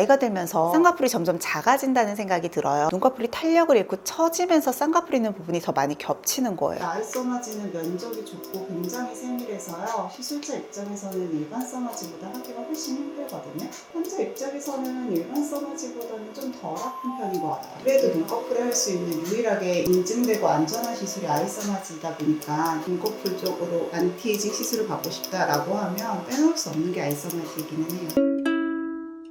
나이가 들면서 쌍꺼풀이 점점 작아진다는 생각이 들어요. 눈꺼풀이 탄력을 잃고 처지면서 쌍꺼풀 있는 부분이 더 많이 겹치는 거예요. 나이 써마지는 면적이 좁고 굉장히 세밀해서요. 시술자 입장에서는 일반 써마지보다 하기가 훨씬 힘들거든요. 환자 입장에서는 일반 써마지보다는 좀 덜 아픈 편인 것 같아요. 그래도 눈꺼풀에 할 수 있는 유일하게 인증되고 안전한 시술이 아이 써마지이다 보니까 눈꺼풀 쪽으로 안티에이징 시술을 받고 싶다라고 하면 빼놓을 수 없는 게 아이 써마지이기는 해요.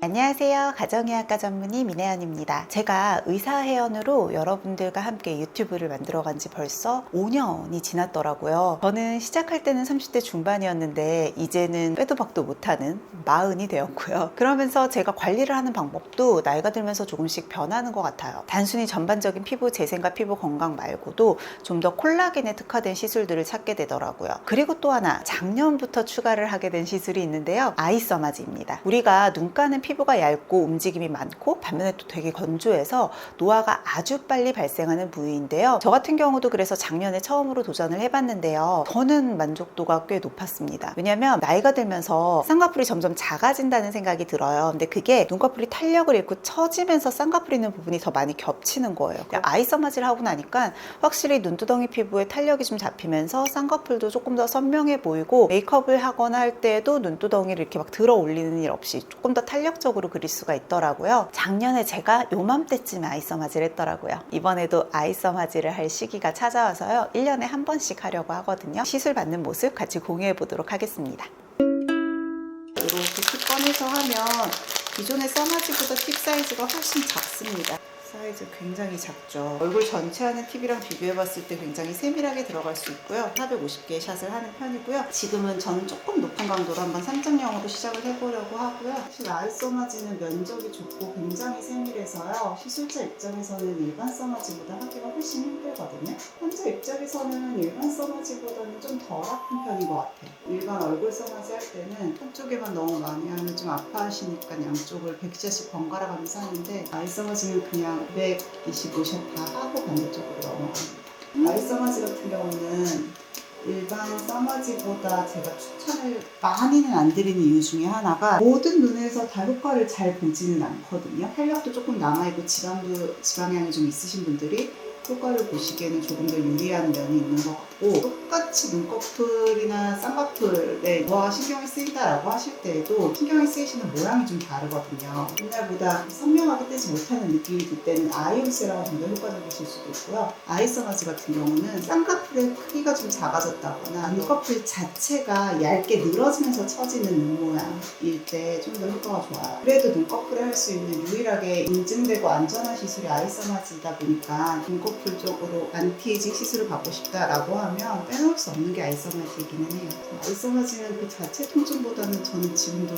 안녕하세요. 가정의학과 전문의 민혜연입니다. 제가 의사혜연으로 여러분들과 함께 유튜브를 만들어 간 지 벌써 5년이 지났더라고요. 저는 시작할 때는 30대 중반이었는데 이제는 빼도 박도 못하는 40이 되었고요. 그러면서 제가 관리를 하는 방법도 나이가 들면서 조금씩 변하는 것 같아요. 단순히 전반적인 피부 재생과 피부 건강 말고도 좀 더 콜라겐에 특화된 시술들을 찾게 되더라고요. 그리고 또 하나 작년부터 추가를 하게 된 시술이 있는데요. 아이 써마지입니다. 우리가 눈가는 피부가 얇고 움직임이 많고 반면에 또 되게 건조해서 노화가 아주 빨리 발생하는 부위인데요. 저 같은 경우도 그래서 작년에 처음으로 도전을 해봤는데요. 저는 만족도가 꽤 높았습니다. 왜냐면 나이가 들면서 쌍꺼풀이 점점 작아진다는 생각이 들어요. 근데 그게 눈꺼풀이 탄력을 잃고 처지면서 쌍꺼풀 있는 부분이 더 많이 겹치는 거예요. 아이 써마지를 하고 나니까 확실히 눈두덩이 피부에 탄력이 좀 잡히면서 쌍꺼풀도 조금 더 선명해 보이고 메이크업을 하거나 할 때에도 눈두덩이를 이렇게 막 들어 올리는 일 없이 조금 더 탄력적으로 그릴 수가 있더라고요. 작년에 제가 요맘때쯤에 아이 써마지를 했더라고요. 이번에도 아이 써마지를 할 시기가 찾아와서요. 1년에 한 번씩 하려고 하거든요. 시술 받는 모습 같이 공유해 보도록 하겠습니다. 이렇게 팁 꺼내서 하면 기존의 써마지보다 팁 사이즈가 훨씬 작습니다. 사이즈 굉장히 작죠. 얼굴 전체 하는 팁이랑 비교해봤을 때 굉장히 세밀하게 들어갈 수 있고요. 450개의 샷을 하는 편이고요. 지금은 저는 조금 높은 강도로 한번 3.0으로 시작을 해보려고 하고요. 사실 아이 써마지는 면적이 좁고 굉장히 세밀해서요. 시술자 입장에서는 일반 써마지보다 하기가 훨씬 힘들거든요. 환자 입장에서는 일반 써마지보다는 좀 덜 아픈 편인 것 같아요. 일반 얼굴 써마지 할 때는 한쪽에만 너무 많이 하면 좀 아파하시니까 양쪽을 100샷씩 번갈아 가면서 하는데 아이 써마지는 그냥 125샷 다 하고 반대쪽으로 넘어갑니다. 아이 써마지 같은 경우는 일반 써마지보다 제가 추천을 많이는 안 드리는 이유 중에 하나가 모든 눈에서 다 효과를 잘 보지는 않거든요. 탄력도 조금 남아있고 지방량이 좀 있으신 분들이 효과를 보시기에는 조금 더 유리한 면이 있는 것 같고, 똑같이 눈꺼풀이나 쌍꺼풀에 노화가 신경이 쓰인다라고 하실 때에도 신경이 쓰이시는 모양이 좀 다르거든요. 옛날보다 선명하게 뜨지 못하는 느낌이 들 때는 아이온세라가 좀 더 효과적이실 수도 있고요. 아이 써마지 같은 경우는 쌍꺼풀의 크기가 좀 작아졌다거나 눈꺼풀 자체가 얇게 늘어지면서 처지는 눈 모양일 때 좀 더 효과가 좋아요. 그래도 눈꺼풀에 할 수 있는 유일하게 인증되고 안전한 시술이 아이 써마지이다 보니까 눈꺼풀 쪽으로 안티에이징 시술을 받고 싶다라고 하면 빼놓을 수 없는 게 아이 써마지이기는 해요. 아이 써마지는 그 자체 통증보다는 저는 지금도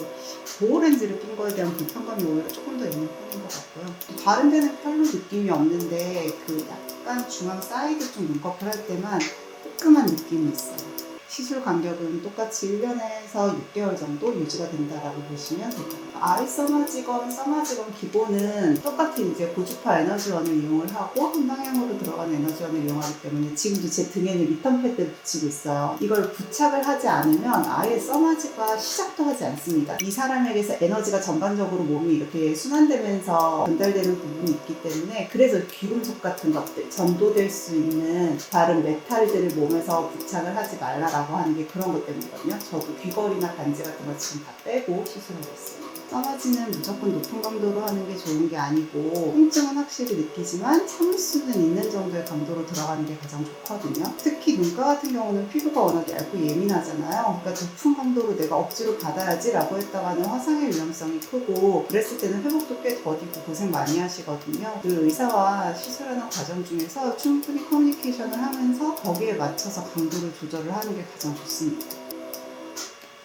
보호렌즈를 낀 거에 대한 불편감이 오히려 조금 더 있는 편인 것 같고요. 다른 데는 별로 느낌이 없는데 그 약간 중앙 사이드 쪽 눈꺼풀 할 때만 뜨끔한 느낌이 있어요. 시술 간격은 똑같이 1년에서 6개월 정도 유지가 된다라고 보시면 됩니다. 아이 써마지건 써마지건 기본은 똑같은 이제 고주파 에너지원을 이용을 하고 한 방향으로 들어가는 에너지원을 이용하기 때문에 지금도 제 등에는 리턴 패드를 붙이고 있어요. 이걸 부착을 하지 않으면 아예 써마지가 시작도 하지 않습니다. 이 사람에게서 에너지가 전반적으로 몸이 이렇게 순환되면서 전달되는 부분이 있기 때문에, 그래서 귀금속 같은 것들, 전도될 수 있는 다른 메탈들을 몸에서 부착을 하지 말라라고 하는 게 그런 것 때문이거든요. 저도 귀걸이나 반지 같은 거 지금 다 빼고 시술을 했어요. 써마지는 무조건 높은 강도로 하는 게 좋은 게 아니고 통증은 확실히 느끼지만 참을 수는 있는 정도의 강도로 들어가는 게 가장 좋거든요. 특히 눈가 같은 경우는 피부가 워낙 얇고 예민하잖아요. 그러니까 높은 강도로 내가 억지로 받아야지 라고 했다가는 화상의 위험성이 크고, 그랬을 때는 회복도 꽤 더디고 고생 많이 하시거든요. 그 의사와 시술하는 과정 중에서 충분히 커뮤니케이션을 하면서 거기에 맞춰서 강도를 조절을 하는 게 가장 좋습니다.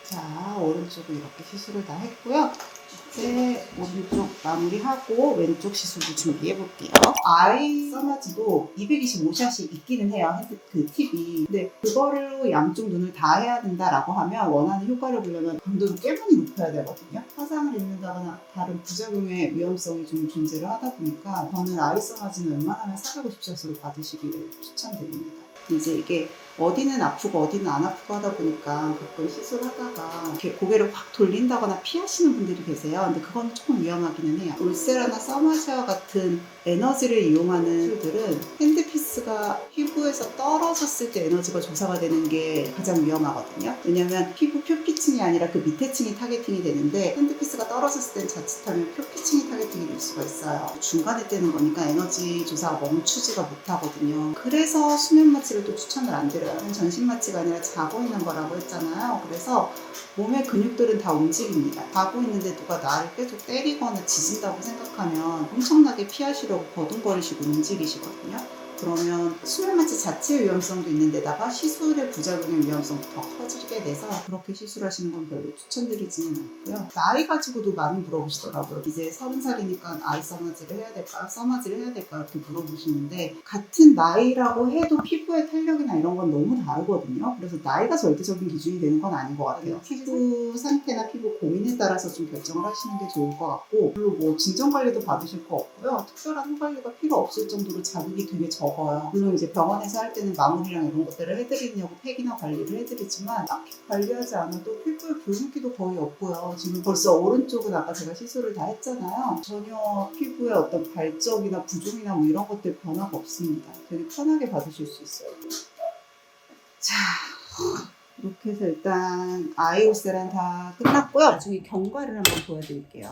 자, 오른쪽은 이렇게 시술을 다 했고요. 이제 오른쪽 마무리하고 왼쪽 시술도 준비해 볼게요. 아이 써마지도 225샷이 있기는 해요, 그 팁이. 근데 그거를 양쪽 눈을 다 해야 된다라고 하면 원하는 효과를 보려면 강도를 꽤 많이 높여야 되거든요. 화상을 입는다거나 다른 부작용의 위험성이 좀 존재를 하다 보니까 저는 아이 써마지는 웬만하면 450샷으로 받으시기를 추천드립니다. 이제 이게 어디는 아프고 어디는 안 아프고 하다 보니까 가끔 시술하다가 이렇게 고개를 확 돌린다거나 피하시는 분들이 계세요. 근데 그건 조금 위험하기는 해요. 울세라나 서마시아 같은 에너지를 이용하는 시술들은 핸드피스가 피부에서 떨어졌을 때 에너지가 조사가 되는 게 가장 위험하거든요. 왜냐면 피부 표피층이 아니라 그 밑에 층이 타겟팅이 되는데 핸드피스가 떨어졌을 땐 자칫하면 표피층이 타겟팅이 될 수가 있어요. 중간에 떼는 거니까 에너지 조사가 멈추지가 못하거든요. 그래서 수면 마취를 또 추천을 안 드려요. 전신 마취가 아니라 자고 있는 거라고 했잖아요. 그래서 몸의 근육들은 다 움직입니다. 자고 있는데 누가 나를 계속 때리거나 지진다고 생각하면 엄청나게 피하시려고 버둥거리시고 움직이시거든요. 그러면 수면 마취 자체의 위험성도 있는데다가 시술의 부작용의 위험성도 더 커지게 돼서 그렇게 시술하시는 건 별로 추천드리지는 않고요. 나이 가지고도 많이 물어보시더라고요. 이제 30살이니까 아이 써마지를 해야 될까? 써마지를 해야 될까? 이렇게 물어보시는데 같은 나이라고 해도 피부의 탄력이나 이런 건 너무 다르거든요. 그래서 나이가 절대적인 기준이 되는 건 아닌 것 같아요. 피부 상태나 피부 고민에 따라서 좀 결정을 하시는 게 좋을 것 같고 별로 뭐 진정 관리도 받으실 거 없고요. 특별한 관리가 필요 없을 정도로 자극이 되게 적어요. 물론 이제 병원에서 할 때는 마무리랑 이런 것들을 해드리냐고 팩이나 관리를 해드리지만 딱히 관리하지 않아도 피부에 붉은기도 거의 없고요. 지금 벌써 오른쪽은 아까 제가 시술을 다 했잖아요. 전혀 피부에 어떤 발적이나 부종이나 뭐 이런 것들 변화가 없습니다. 되게 편하게 받으실 수 있어요. 자, 이렇게 해서 일단 아이올세란 다 끝났고요. 나중에 경과를 한번 보여드릴게요.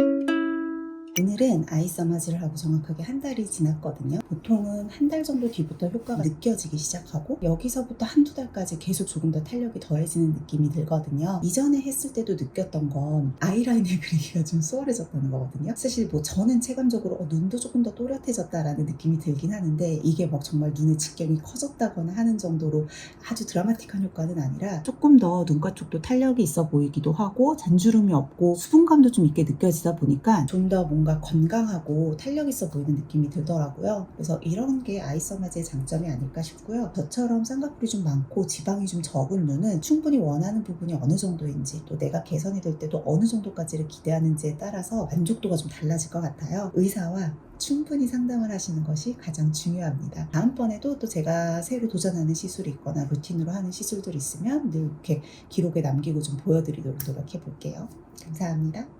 오늘은 아이 써마지를 하고 정확하게 한 달이 지났거든요. 보통은 한 달 정도 뒤부터 효과가 느껴지기 시작하고 여기서부터 한두 달까지 계속 조금 더 탄력이 더해지는 느낌이 들거든요. 이전에 했을 때도 느꼈던 건 아이라인을 그리기가 좀 수월해졌다는 거거든요. 사실 뭐 저는 체감적으로 눈도 조금 더 또렷해졌다라는 느낌이 들긴 하는데 이게 막 정말 눈의 직경이 커졌다거나 하는 정도로 아주 드라마틱한 효과는 아니라 조금 더 눈가 쪽도 탄력이 있어 보이기도 하고 잔주름이 없고 수분감도 좀 있게 느껴지다 보니까 좀 더 뭔가 건강하고 탄력 있어 보이는 느낌이 들더라고요. 그래서 이런 게 아이 써마지의 장점이 아닐까 싶고요. 저처럼 쌍꺼풀이 좀 많고 지방이 좀 적은 눈은 충분히 원하는 부분이 어느 정도인지 또 내가 개선이 될 때도 어느 정도까지를 기대하는지에 따라서 만족도가 좀 달라질 것 같아요. 의사와 충분히 상담을 하시는 것이 가장 중요합니다. 다음번에도 또 제가 새로 도전하는 시술이 있거나 루틴으로 하는 시술들이 있으면 늘 이렇게 기록에 남기고 좀 보여드리도록 노력해 볼게요. 감사합니다.